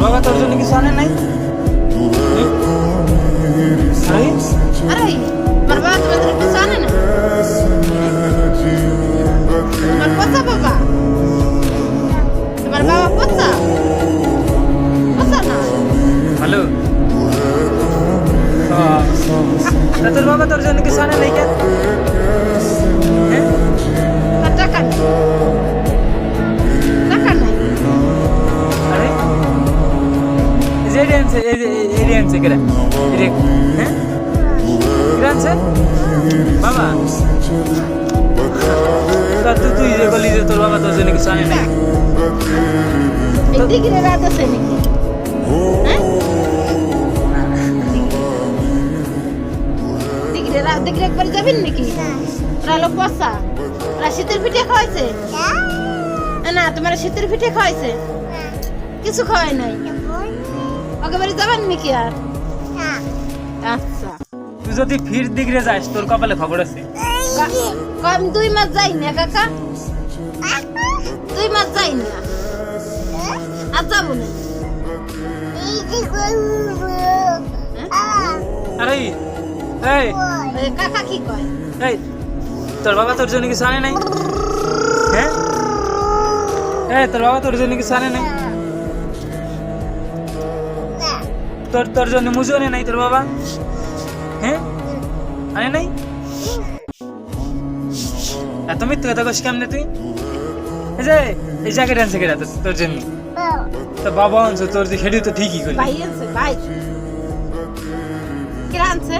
বাবা তোর জন্য কিছু আনে নাই? আরে আমার বাবা তোমাদের কিছু আনে না? তোমার পচা বাবা? তোমার বাবা পচা? পচা না? হ্যালো, তোর বাবা তোর জন্য কিছু আনে নাই কেন? তার টাকা নেই, টাকা নাই। আরে এরি আনছে কেরা? হ্যাঁ কেরা আনছে বাবা? তুই যে বলি যে তোর বাবা তোর জন্য কিছু আনে নাই। এই ডিগ্রি রাত আছে নাকি? হ্যাঁ ডিগ্রি রাত ডিগ্রি একবার যাবেন নাকি? ওরা হলো পচা, ওরা শীতের পিঠে খাওয়াইছে না? তোমার শীতের পিঠে খাওয়াইছে? কিছু খাওয়াই নাই। একেবারে যাবেন নাকি আর? আচ্ছা তুই যদি ফির দিগরে যাস তোর কপালে খবর আছে। আমি 2 মাস যাই না কাকা, 2 মাস যাই না আর যাবো না। আরে এই ওই কাকা কি কয়? এই তোর বাবা তোর জন্য কিছু আনে নাই? হ্যাঁ তোর বাবা তোর জন্য কিছু আনে নাই? তোর জন্য মুজো আনে নাই তোর বাবা? হ্যাঁ আনে নাই? এত মিথ্যে কথা কস কেমনে তুই? এই যে এই জ্যাকেট আনছে কেটা তোর জন্য? তো বাবা আনছে তোর যে সেটি তো ঠিকই করি। ভাই আনছে, ভাই কে আনছে?